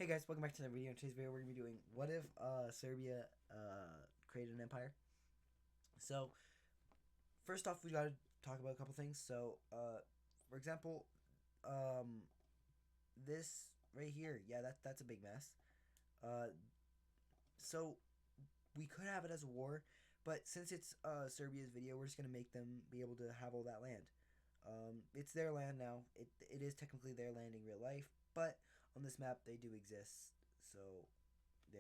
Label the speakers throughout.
Speaker 1: Hey guys, welcome back to another video. In today's video, we're gonna be doing what if Serbia created an empire. So first off, we gotta talk about a couple things. So for example, um, this right here, yeah, that's a big mess. Uh, so we could have it as a war, but since it's Serbia's video, we're just gonna make them be able to have all that land. It's their land now. It is technically their land in real life, but on this map they do exist. So they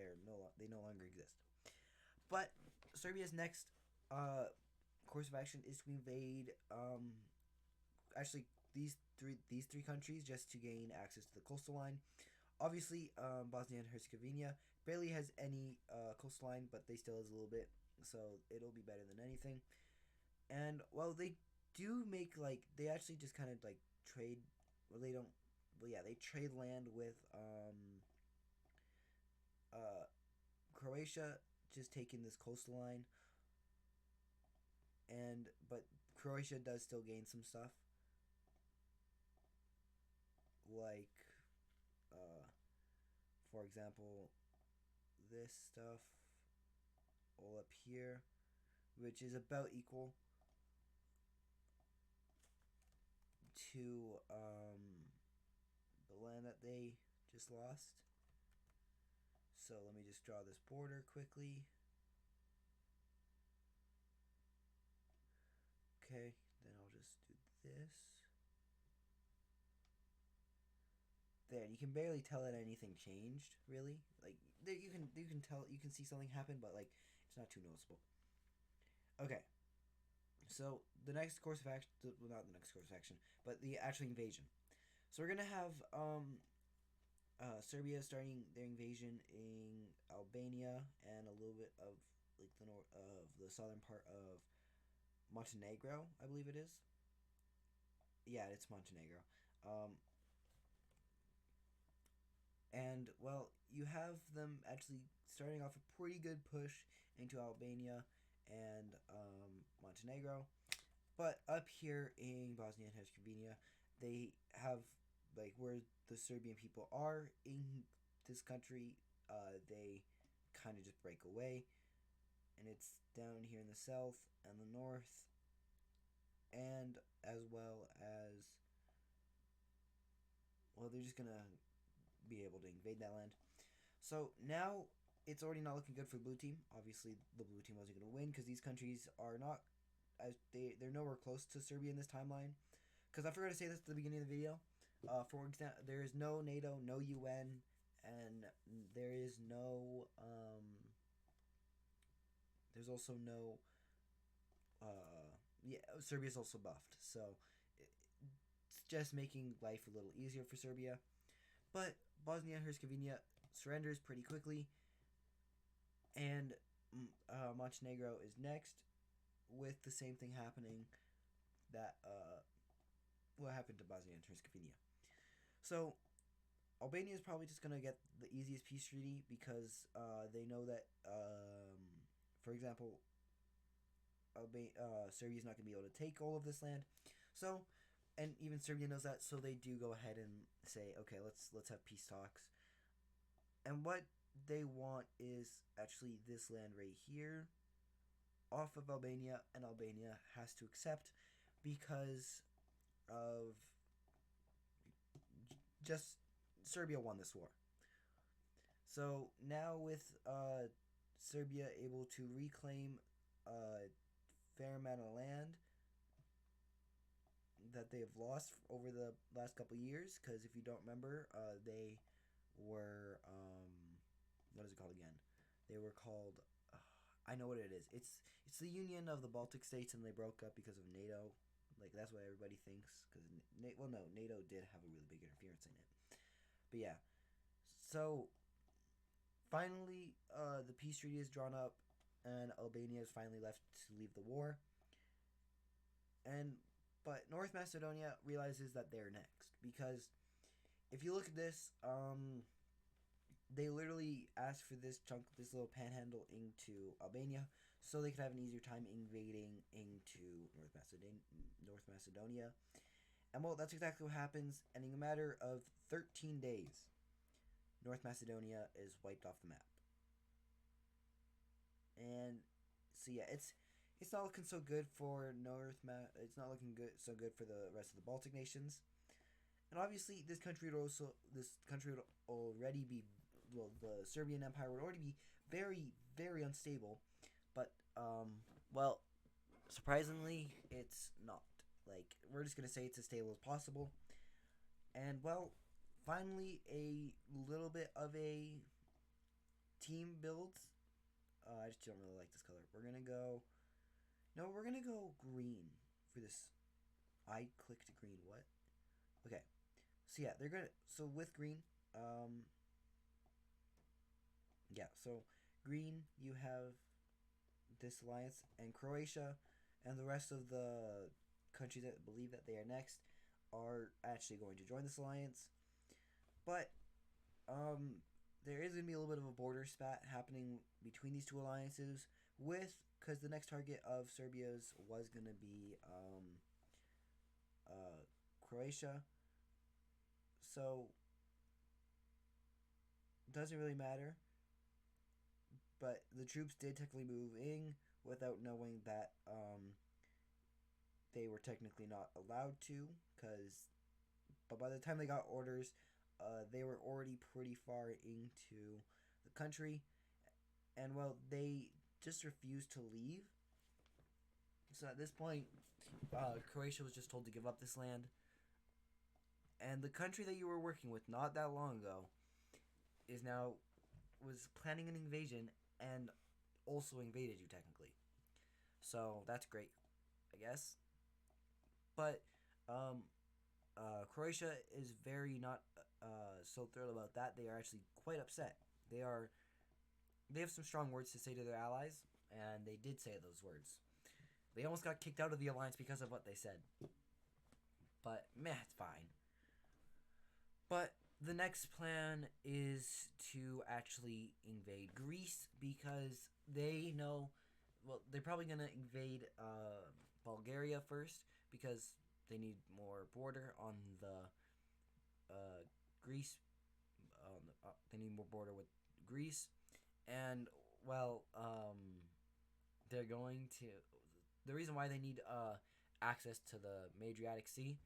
Speaker 1: no longer exist. But Serbia's next course of action is to invade actually these three countries just to gain access to the coastal line. Obviously, Bosnia and Herzegovina barely has any coastline, but they still has a little bit, so it'll be better than anything. And well, they do make they actually just kind of like trade. Well, they don't. Well, yeah, they trade land with uh Croatia, just taking this coastal line, and but Croatia does still gain some stuff, like uh, for example, this stuff all up here, which is about equal to the land that they just lost. So let me just draw this border quickly. Okay, then I'll just do this. There, you can barely tell that anything changed, really. Like there, you can tell, you can see something happen, but like it's not too noticeable. Okay, so the next course of action, well, not the next course of action, but the actual invasion. So we're gonna have Serbia starting their invasion in Albania and a little bit of like the north of the southern part of Montenegro, I believe it is. Yeah, it's Montenegro. Um, and well, you have them actually starting off a pretty good push into Albania and Montenegro, but up here in Bosnia and Herzegovina, they have like where the Serbian people are in this country. They kind of just break away, and it's down here in the south and the north, and as well as well, they're just gonna be able to invade that land. So now it's already not looking good for the blue team. Obviously, the blue team wasn't going to win because these countries are not as they're nowhere close to Serbia in this timeline. Because I forgot to say this at the beginning of the video. For example, there is no NATO, no UN, and there is no there's also no yeah, Serbia's also buffed. So it's just making life a little easier for Serbia. But Bosnia and Herzegovina surrenders pretty quickly, and Montenegro is next, with the same thing happening that what happened to Bosnia and Herzegovina. So Albania is probably just gonna get the easiest peace treaty because they know that, for example, Serbia is not gonna be able to take all of this land. So, and even Serbia knows that, so they do go ahead and say, okay, let's have peace talks. And what they want is actually this land right here off of Albania, and Albania has to accept because of just Serbia won this war. So now with Serbia able to reclaim a fair amount of land that they have lost over the last couple of years, because if you don't remember, they were what is it called again? They were called. I know what it is. It's the Union of the Baltic States, and they broke up because of NATO. Like that's what everybody thinks. Because well, no, NATO did have a really big interference in it. But yeah, so finally, the peace treaty is drawn up, and Albania is finally left to leave the war. And but North Macedonia realizes that they're next because if you look at this, they literally asked for this chunk, this little panhandle into Albania, so they could have an easier time invading into North Macedonia. And well, that's exactly what happens. And in a matter of 13 days, North Macedonia is wiped off the map. And so yeah, it's not looking so good for It's not looking good for the rest of the Baltic nations. And obviously, this country would already be the Serbian Empire would already be very very unstable. But well, surprisingly, it's not. Like, we're just gonna say it's as stable as possible. And well, finally, a little bit of a team build. I just don't really like this color. We're gonna go. No, we're gonna go green for this. I clicked green. What? Okay. So yeah, they're gonna. So with green, yeah. So green, you have this alliance, and Croatia, and the rest of the countries that believe that they are next are actually going to join this alliance. But there is going to be a little bit of a border spat happening between these two alliances with because the next target of Serbia's was going to be Croatia. So doesn't really matter. But the troops did technically move in without knowing that they were technically not allowed to. But by the time they got orders, they were already pretty far into the country, and well, they just refused to leave. So at this point, Croatia was just told to give up this land, and the country that you were working with not that long ago is now was planning an invasion and also invaded you technically. So that's great, I guess. But um, Croatia is very not so thrilled about that. They are actually quite upset. They have some strong words to say to their allies, and they did say those words. They almost got kicked out of the alliance because of what they said. But meh, it's fine. But the next plan is to actually invade Greece because they know. Well, they're probably gonna invade Bulgaria first because they need more border on the Greece. They need more border with Greece, and well, they're going to. The reason why they need access to the Adriatic Sea,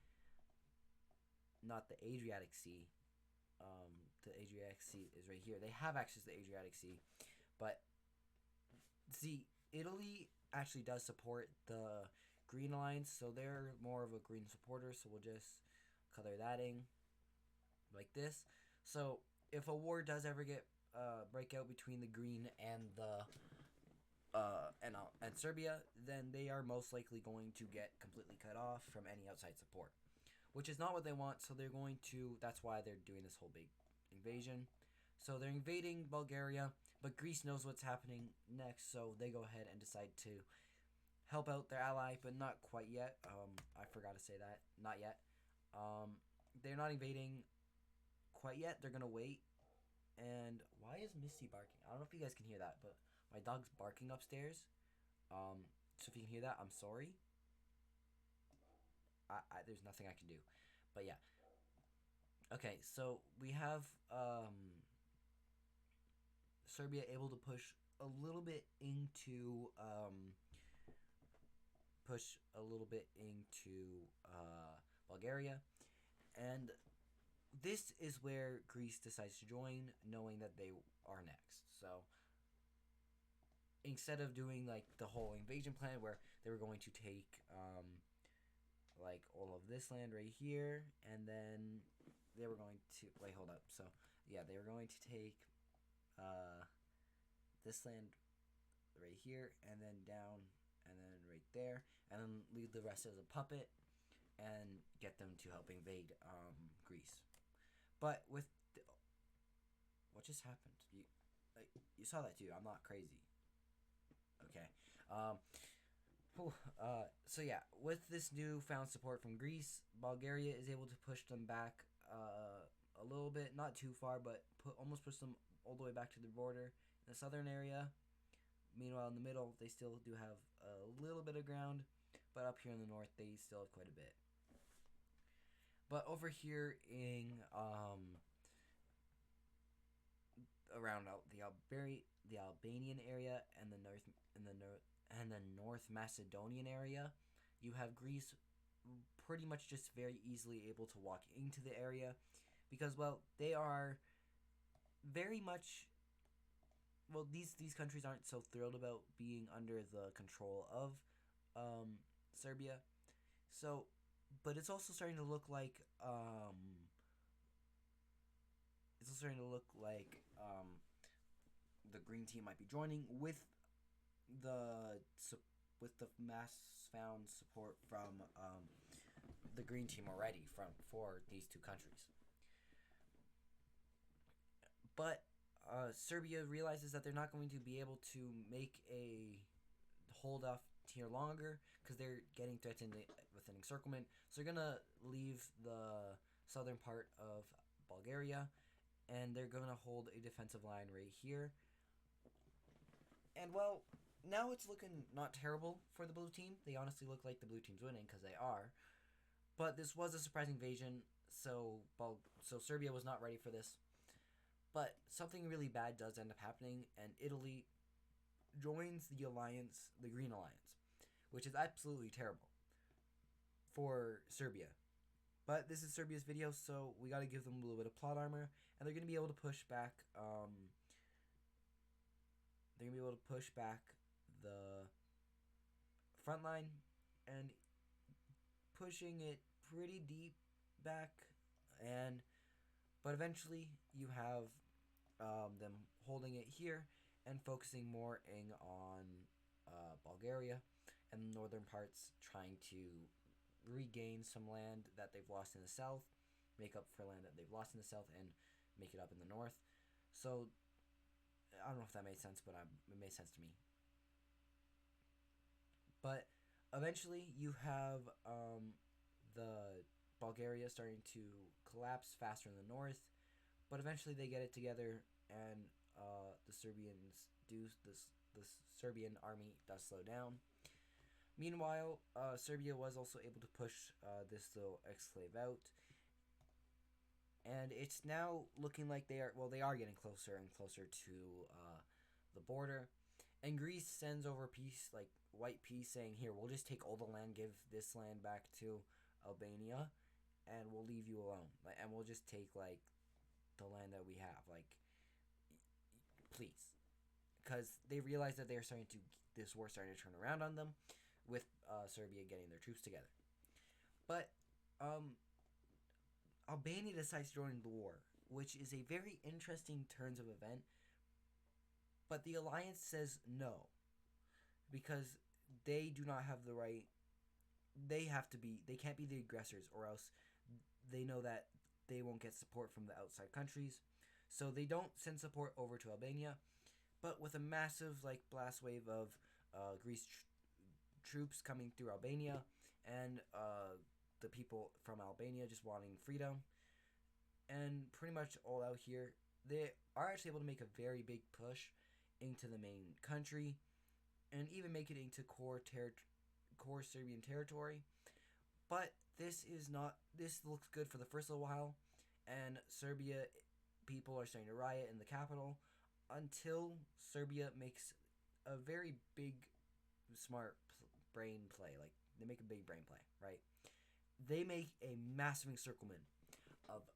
Speaker 1: not the Adriatic Sea. The Adriatic Sea is right here. They have access to the Adriatic Sea, but see, Italy actually does support the Green Alliance, so they're more of a green supporter. So we'll just color that in like this. So if a war does ever get break out between the Green and the and Serbia, then they are most likely going to get completely cut off from any outside support, which is not what they want. So they're going to. That's why they're doing this whole big invasion. So they're invading Bulgaria, but Greece knows what's happening next, so they go ahead and decide to help out their ally, but not quite yet. I forgot to say that. Not yet. They're not invading quite yet. They're gonna wait. And why is Misty barking? I don't know if you guys can hear that, but my dog's barking upstairs. So if you can hear that, I'm sorry. There's nothing I can do. But yeah. Okay, so we have Serbia able to push a little bit into Bulgaria, and this is where Greece decides to join, knowing that they are next. So instead of doing like the whole invasion plan where they were going to take like all of this land right here, and then they were going to hold up. So yeah, they were going to take this land right here, and then down, and then right there, and then leave the rest as a puppet, and get them to help invade Greece. But with what just happened? You saw that too. I'm not crazy. Okay. So yeah, with this newfound support from Greece, Bulgaria is able to push them back a little bit, not too far, but almost push them all the way back to the border in the southern area. Meanwhile, in the middle, they still do have a little bit of ground, but up here in the north, they still have quite a bit. But over here in around the Albanian area and the North Macedonian area. You have Greece pretty much just very easily able to walk into the area because, well, they are very much, well, these countries aren't so thrilled about being under the control of Serbia. So, but it's also starting to look like the green team might be joining with the mass found support from the green team already for these two countries. But Serbia realizes that they're not going to be able to make a hold off here longer because they're getting threatened with an encirclement. So they're gonna leave the southern part of Bulgaria, and they're gonna hold a defensive line right here. And well, now it's looking not terrible for the blue team. They honestly look like the blue team's winning because they are. But this was a surprise invasion, so Serbia was not ready for this. But something really bad does end up happening, and Italy joins the alliance, the Green Alliance, which is absolutely terrible for Serbia. But this is Serbia's video, so we got to give them a little bit of plot armor, and they're going to be able to push back. They're going to be able to push back the front line and pushing it pretty deep back, but eventually you have them holding it here and focusing more on Bulgaria and the northern parts, trying to regain some land that they've lost in the south, make up for land that they've lost in the south, and make it up in the north. So I don't know if that made sense, but it made sense to me. But eventually you have the Bulgaria starting to collapse faster in the north, but eventually they get it together, and the Serbian army does slow down. Meanwhile, Serbia was also able to push this little exclave out, and it's now looking like they are getting closer and closer to the border. And Greece sends over peace, like white peace, saying, here, we'll just take all the land, give this land back to Albania, and we'll leave you alone. And we'll just take, like, the land that we have. Like, please. Because they realize that this war starting to turn around on them, with Serbia getting their troops together. But Albania decides to join the war, which is a very interesting turns of event. But the alliance says no, because they do not have the right. They can't be the aggressors, or else they know that they won't get support from the outside countries. So they don't send support over to Albania, but with a massive blast wave of Greece troops coming through Albania, and the people from Albania just wanting freedom, and pretty much all out here, they are actually able to make a very big push into the main country, and even make it into core Serbian territory. But this looks good for the first little while, and Serbia people are starting to riot in the capital until Serbia makes a very big, smart brain play. Like, they make a big brain play, right? They make a massive encirclement of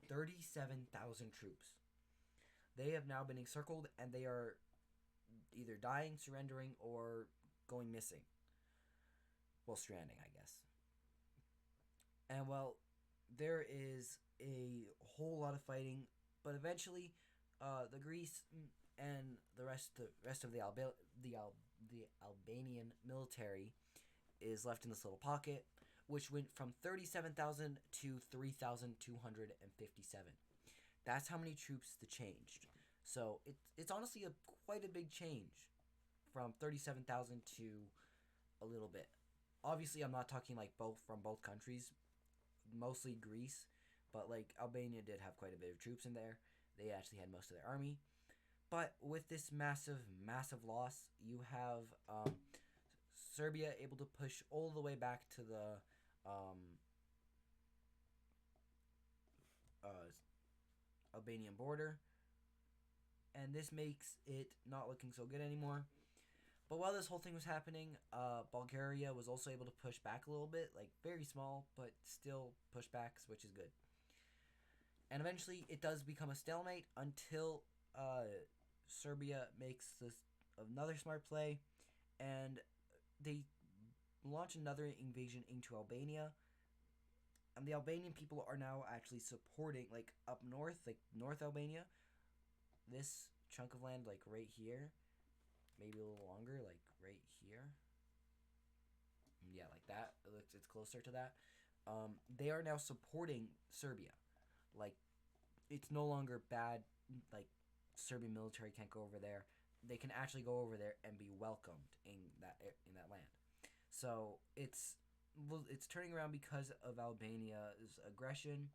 Speaker 1: 37,000 troops. They have now been encircled, and they are either dying, surrendering, or going missing. Well, stranding, I guess. And well, there is a whole lot of fighting, but eventually, the Greece and the rest of the Albanian military is left in this little pocket, which went from 37,000 to 3,257. That's how many troops they changed. So it's honestly quite a big change from 37,000 to a little bit. Obviously, I'm not talking from both countries, mostly Greece, but Albania did have quite a bit of troops in there. They actually had most of their army. But with this massive loss, you have Serbia able to push all the way back to the Albanian border, and this makes it not looking so good anymore. But while this whole thing was happening, Bulgaria was also able to push back a little bit, like very small, but still pushbacks, which is good. And eventually, it does become a stalemate until Serbia makes this another smart play, and they launch another invasion into Albania. And the Albanian people are now actually supporting, like up north, like North Albania, this chunk of land, like right here, maybe a little longer, like right here. Yeah, like that. It's closer to that. They are now supporting Serbia. Like, it's no longer bad. Like, Serbian military can't go over there. They can actually go over there and be welcomed in that land. So it's turning around because of Albania's aggression,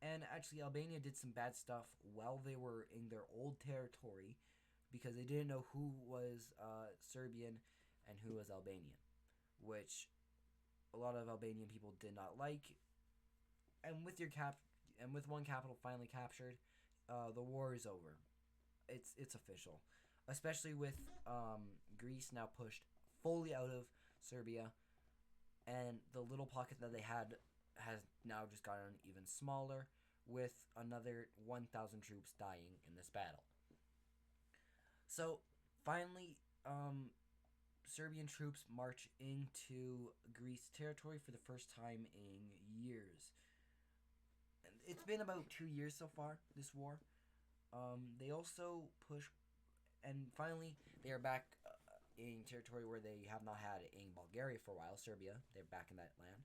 Speaker 1: and actually Albania did some bad stuff while they were in their old territory, because they didn't know who was Serbian and who was Albanian, which a lot of Albanian people did not like. And with one capital finally captured, the war is over. It's official, especially with Greece now pushed fully out of Serbia, and the little pocket that they had has now just gotten even smaller, with another 1,000 troops dying in this battle. So finally, Serbian troops march into Greece territory for the first time in years. And it's been about 2 years so far, this war. They also push, and finally, they are back in territory where they have not had in Bulgaria for a while, Serbia. They're back in that land.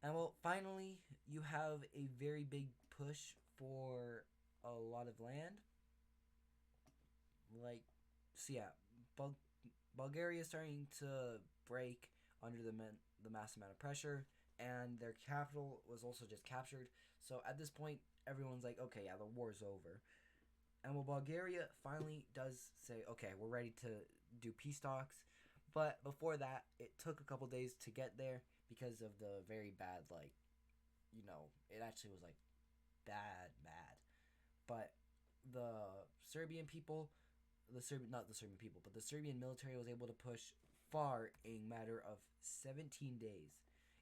Speaker 1: And well, finally, you have a very big push for a lot of land. Like, so yeah, Bulgaria is starting to break under the mass amount of pressure, and their capital was also just captured. So at this point, everyone's like, okay, yeah, the war's over. And well, Bulgaria finally does say, okay, we're ready to do peace talks. But before that, it took a couple days to get there because of the very bad, like, it actually was like bad. But the Serbian people, not the Serbian people, but the Serbian military was able to push far in a matter of 17 days.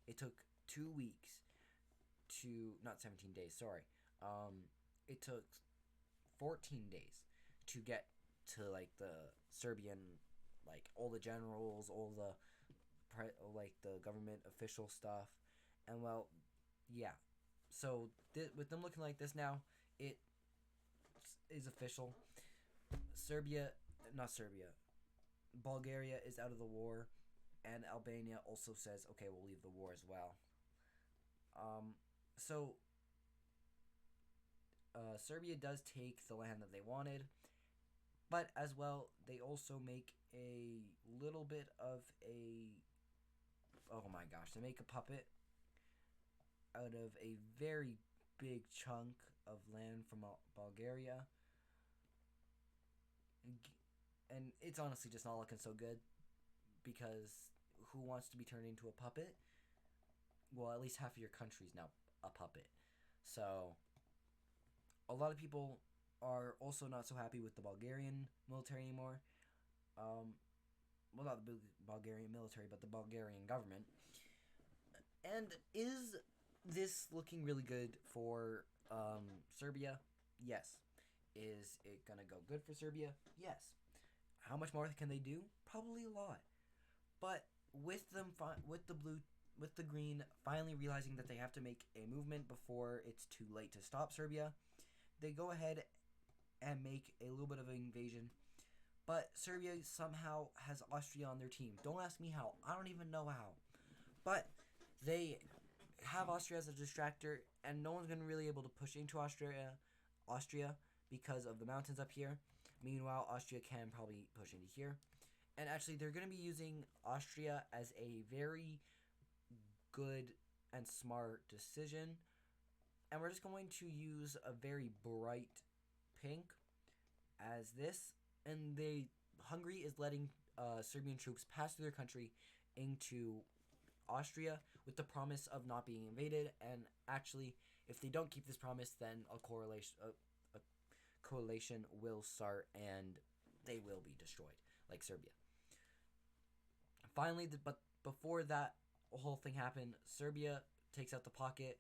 Speaker 1: It took 2 weeks not 17 days, sorry. It took 14 days to get to like the Serbian, like all the generals, all the like the government official stuff, and well, yeah. So with them looking like this now, it is official. Not Serbia, Bulgaria is out of the war, and Albania also says, okay, we'll leave the war as well. So Serbia does take the land that they wanted, but as well, they also make a little bit of a. Oh my gosh, they make a puppet out of a very big chunk of land from Bulgaria. And it's honestly just not looking so good, because who wants to be turned into a puppet? Well, at least half of your country's now a puppet. So a lot of people are also not so happy with the Bulgarian military anymore. Well, not the Bulgarian military, but the Bulgarian government. And is this looking really good for Serbia? Yes. Is it gonna go good for Serbia? Yes. How much more can they do? Probably a lot. But with the green finally realizing that they have to make a movement before it's too late to stop Serbia, they go ahead and make a little bit of an invasion. But Serbia somehow has Austria on their team. Don't ask me how. I don't even know how. But they have Austria as a distractor, and no one's going to really able to push into Austria because of the mountains up here. Meanwhile, Austria can probably push into here. And actually, they're going to be using Austria as a very good and smart decision. And we're just going to use a very bright pink as this. And Hungary is letting Serbian troops pass through their country into Austria with the promise of not being invaded. And actually, if they don't keep this promise, then a coalition will start and they will be destroyed, like Serbia. Finally, but before that whole thing happened, Serbia takes out the pocket.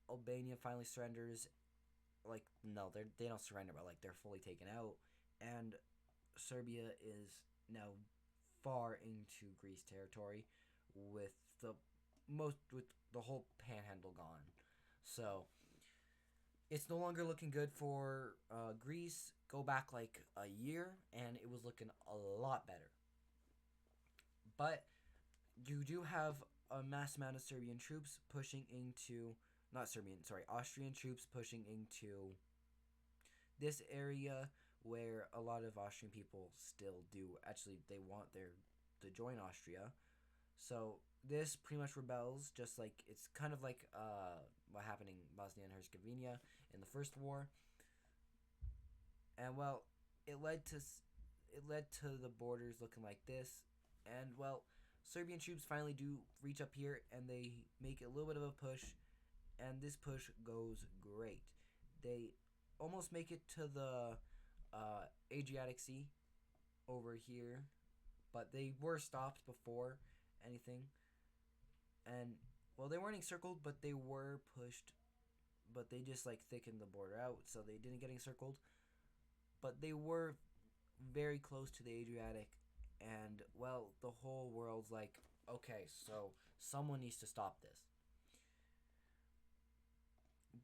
Speaker 1: Albania finally surrenders. Like, no, they don't surrender, but like they're fully taken out, and Serbia is now far into Greece territory, with with the whole panhandle gone. So it's no longer looking good for Greece. Go back like a year, and it was looking a lot better. But you do have a mass amount of Serbian troops pushing into, not Serbian, sorry, Austrian troops pushing into this area where a lot of Austrian people still do actually they want their to join Austria. So this pretty much rebels, just like it's kind of like what happened in Bosnia and Herzegovina in the First War. And well, it led to the borders looking like this, and well, Serbian troops finally do reach up here, and they make a little bit of a push, and this push goes great. They almost make it to the Adriatic Sea over here, but they were stopped before anything. And well, they weren't encircled, but they were pushed. But they just like thickened the border out, so they didn't get encircled. But they were very close to the Adriatic, and well, the whole world's like, okay, so someone needs to stop this.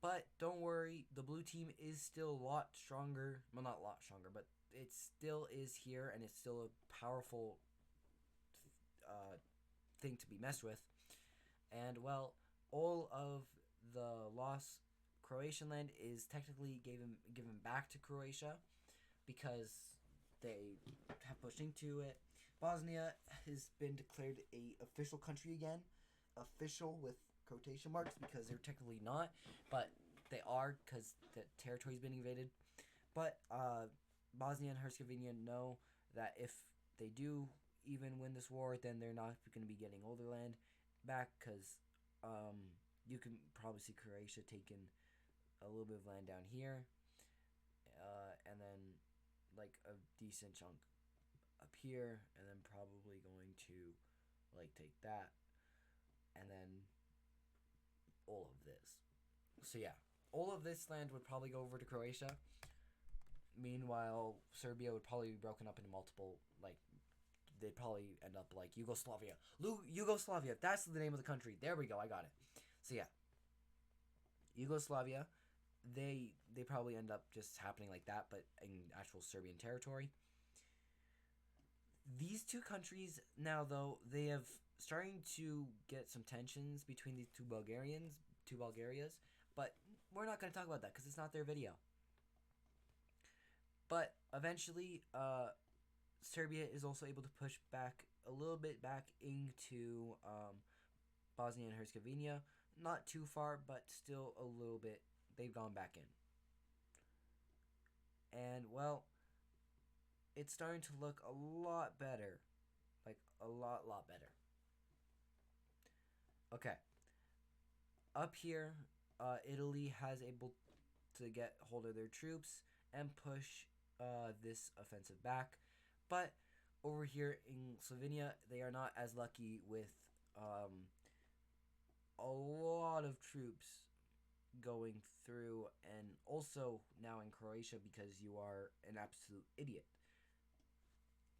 Speaker 1: But don't worry, the blue team is still a lot stronger. Well, not a lot stronger, but it still is here, and it's still a powerful thing to be messed with. And well, all of the lost Croatian land is technically given back to Croatia because they have pushed into it. Bosnia has been declared a official country again, official with quotation marks because they're technically not, but they are because the territory's been invaded. But Bosnia and Herzegovina know that if they do even win this war, then they're not going to be getting all their land back because you can probably see Croatia taking a little bit of land down here, and then like a decent chunk up here, and then probably going to like take that, and then all of this. So yeah, all of this land would probably go over to Croatia. Meanwhile, Serbia would probably be broken up into multiple, like, they'd probably end up like Yugoslavia. Yugoslavia, that's the name of the country. There we go, I got it. So yeah, Yugoslavia, they probably end up just happening like that, but in actual Serbian territory. These two countries now, though, they have starting to get some tensions between these two Bulgarias, but we're not going to talk about that because it's not their video. But eventually, Serbia is also able to push back a little bit back into Bosnia and Herzegovina. Not too far, but still a little bit. They've gone back in. And, well, it's starting to look a lot better. Like, a lot better. Okay. Up here, Italy has able to get hold of their troops and push this offensive back. But over here in Slovenia, they are not as lucky with a lot of troops going through, and also now in Croatia because you are an absolute idiot.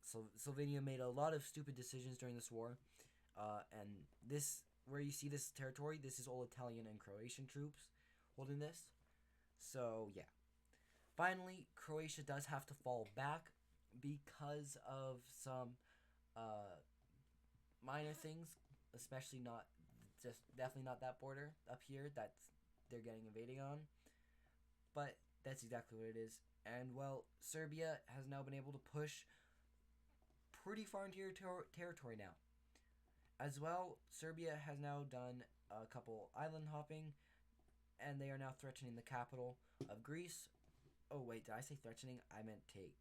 Speaker 1: So Slovenia made a lot of stupid decisions during this war, and this, where you see this territory, this is all Italian and Croatian troops holding this. So yeah, finally Croatia does have to fall back because of some minor things, especially not just definitely not that border up here that they're getting invading on, but that's exactly what it is. And well, Serbia has now been able to push pretty far into your territory now. As well, Serbia has now done a couple island hopping, and they are now threatening the capital of Greece. Oh wait, did I say threatening? I meant take.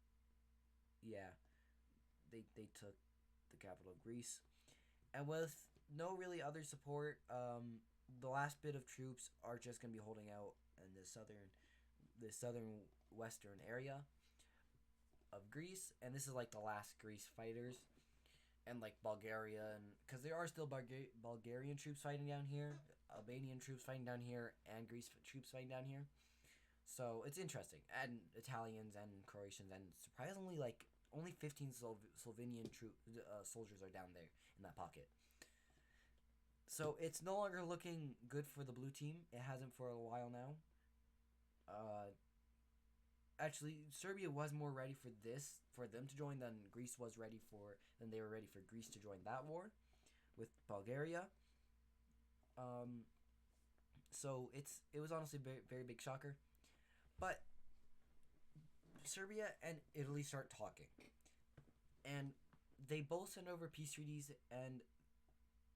Speaker 1: Yeah, they took the capital of Greece, and with no really other support, the last bit of troops are just gonna be holding out in the southern the southern western area of Greece, and this is like the last Greece fighters, and like Bulgaria, and because there are still Bulgarian troops fighting down here, Albanian troops fighting down here, and Greece troops fighting down here. So it's interesting, and Italians and Croatians, and surprisingly, like only 15 Slovenian soldiers are down there in that pocket. So it's no longer looking good for the blue team. It hasn't for a while now. Uh, Actually, Serbia was more ready for this for them to join than Greece was ready for than they were ready for Greece to join that war with Bulgaria. Um, so it was honestly a very, very big shocker, but Serbia and Italy start talking, and they both send over peace treaties. And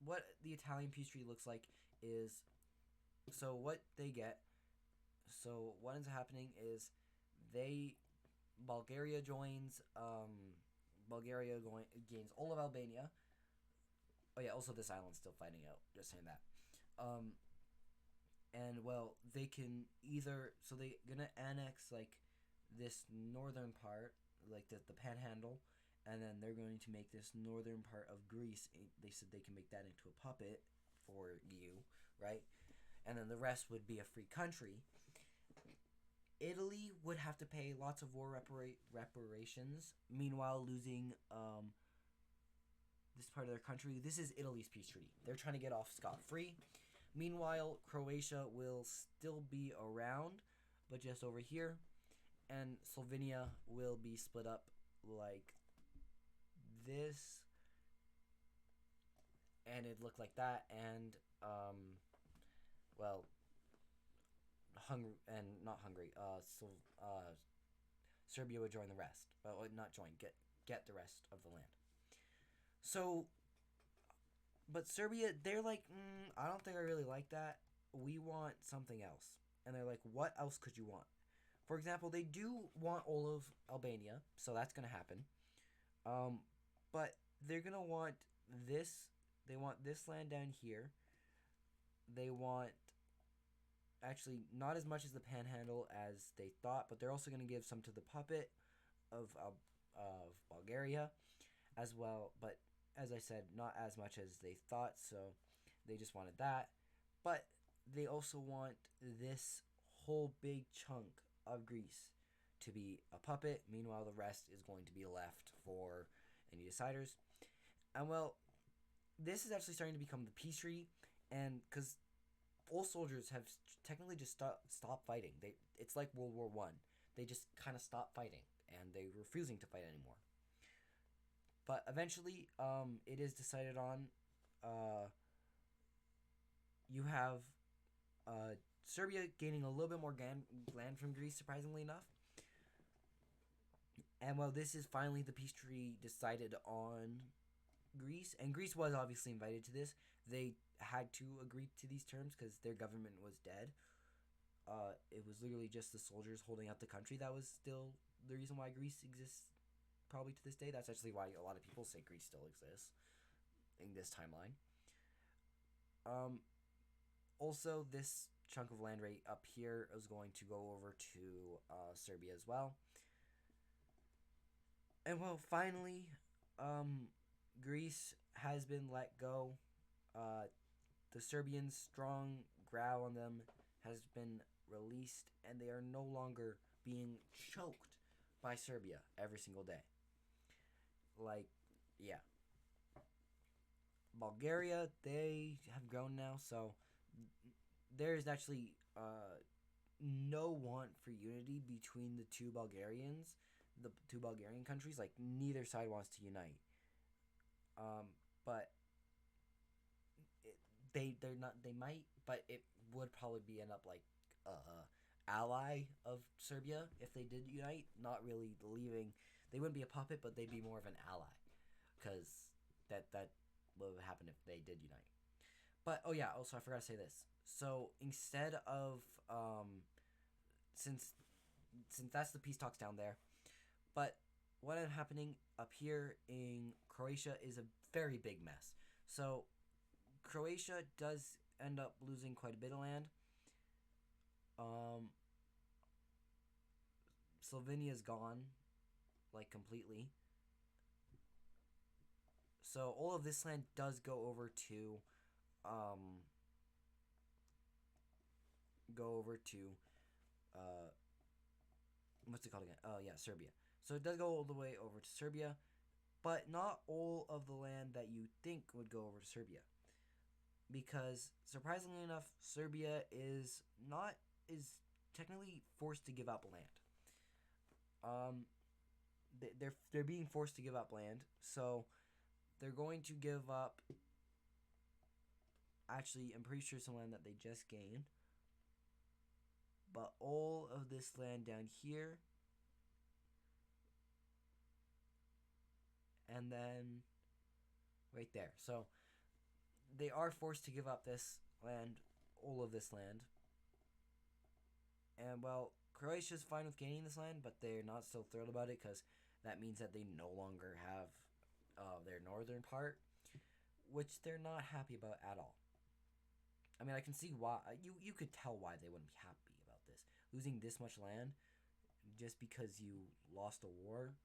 Speaker 1: what the Italian peace treaty looks like is, so what they get. So what ends up happening is they Bulgaria joins. Bulgaria gains all of Albania. Oh yeah, also this island's still fighting out. Just saying that. And well, they can either they gonna annex like this northern part, like the Panhandle, and then they're going to make this northern part of Greece. They said they can make that into a puppet for you, right? And then the rest would be a free country. Italy would have to pay lots of war reparations, meanwhile losing this part of their country. This is Italy's peace treaty. They're trying to get off scot-free. Meanwhile, Croatia will still be around, but just over here. And Slovenia will be split up like this. And it looked like that. And, well, not Hungary. Serbia would join the rest, but would not join. Get the rest of the land. So, but Serbia, they're like, I don't think I really like that. We want something else, and they're like, what else could you want? For example, they do want all of Albania, so that's gonna happen. But they're gonna want this. They want this land down here. They want actually not as much as the Panhandle as they thought, but they're also going to give some to the puppet of Bulgaria as well. But as I said, not as much as they thought, so they just wanted that. But they also want this whole big chunk of Greece to be a puppet. Meanwhile, the rest is going to be left for any deciders. And well, this is actually starting to become the peace treaty, and because all soldiers have technically just stopped fighting. It's like World War I. They just kind of stopped fighting, and they're refusing to fight anymore. But eventually, it is decided on. You have Serbia gaining a little bit more land from Greece, surprisingly enough. And well, this is finally the peace treaty decided on Greece, and Greece was obviously invited to this. They had to agree to these terms because their government was dead. It was literally just the soldiers holding out the country that was still the reason why Greece exists, probably to this day. That's actually why a lot of people say Greece still exists in this timeline. Also, this chunk of land right up here is going to go over to Serbia as well. And well, finally, Greece has been let go. The Serbians' strong growl on them has been released, and they are no longer being choked by Serbia every single day. Like, yeah. Bulgaria, they have grown now, so there's actually no want for unity between the two Bulgarian countries. Like, neither side wants to unite. But they're not. They might, but it would probably be end up like ally of Serbia if they did unite. Not really leaving. They wouldn't be a puppet, but they'd be more of an ally, because that would happen if they did unite. But oh yeah, also I forgot to say this. So instead of since that's the peace talks down there, but what ended up happening up here in Croatia is a very big mess. So Croatia does end up losing quite a bit of land. Slovenia's gone, like, completely. So all of this land does go over to, um, uh, what's it called again? Oh yeah, Serbia. So it does go all the way over to Serbia, but not all of the land that you think would go over to Serbia, because surprisingly enough, Serbia is technically forced to give up land. Um, they're being forced to give up land, so they're going to give up. Actually, I'm pretty sure some land that they just gained, but all of this land down here, and then right there. So they are forced to give up this land, all of this land. And well, Croatia's fine with gaining this land, but they're not so thrilled about it because that means that they no longer have their northern part, which they're not happy about at all. I mean, I can see why. You could tell why they wouldn't be happy about this. Losing this much land just because you lost a war,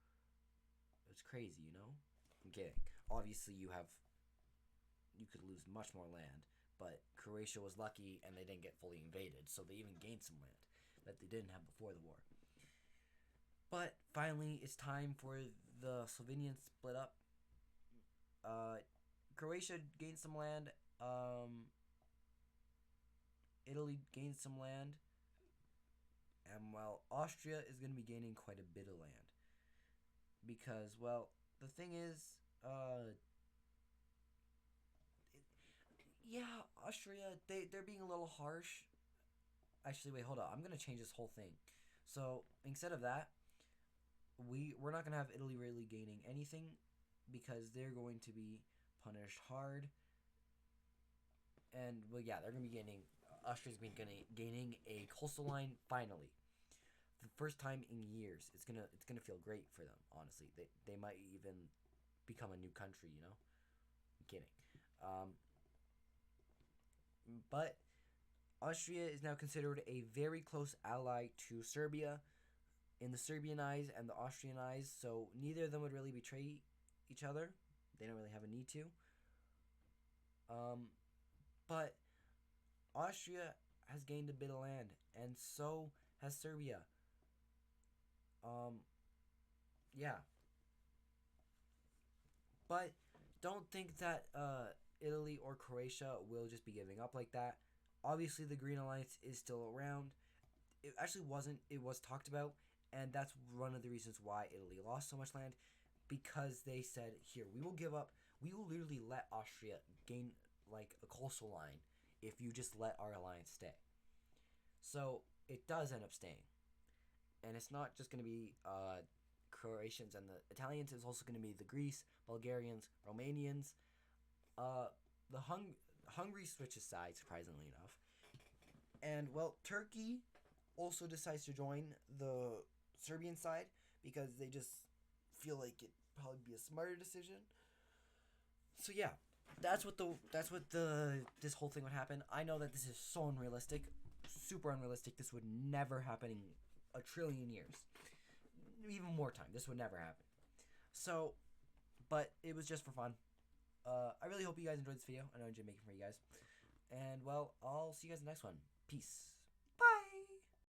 Speaker 1: it's crazy, you know? I'm kidding. Obviously, you could lose much more land, but Croatia was lucky and they didn't get fully invaded, so they even gained some land that they didn't have before the war. But finally, it's time for the Slovenian split up. Croatia gained some land. Italy gained some land. And well, Austria is going to be gaining quite a bit of land. Because, well, the thing is, yeah, Austria, they're being a little harsh. Actually, wait, hold up. I'm going to change this whole thing. So, instead of that, we're not going to have Italy really gaining anything because they're going to be punished hard. And, well, yeah, they're going to be gaining... Austria's been gaining a coastal line finally. For the first time in years. It's gonna feel great for them, honestly. They might even become a new country, you know? I'm kidding. But Austria is now considered a very close ally to Serbia in the Serbian eyes and the Austrian eyes, so neither of them would really betray each other. They don't really have a need to. But Austria has gained a bit of land, and so has Serbia. Yeah. But don't think that Italy or Croatia will just be giving up like that. Obviously, the Green Alliance is still around. It actually wasn't. It was talked about, and that's one of the reasons why Italy lost so much land, because they said, here, we will give up. We will literally let Austria gain, like, a coastal line if you just let our alliance stay. So it does end up staying. And it's not just going to be Croatians and the Italians. It's also going to be the Greece, Bulgarians, Romanians. The Hungary switches sides, surprisingly enough. And, well, Turkey also decides to join the Serbian side because they just feel like it'd probably be a smarter decision. So yeah, that's what this whole thing would happen. I know that this is so unrealistic, super unrealistic. This would never happen in a trillion years, even more time. This would never happen. So, but it was just for fun. I really hope you guys enjoyed this video. I know I enjoyed making it for you guys. And well, I'll see you guys in the next one. Peace.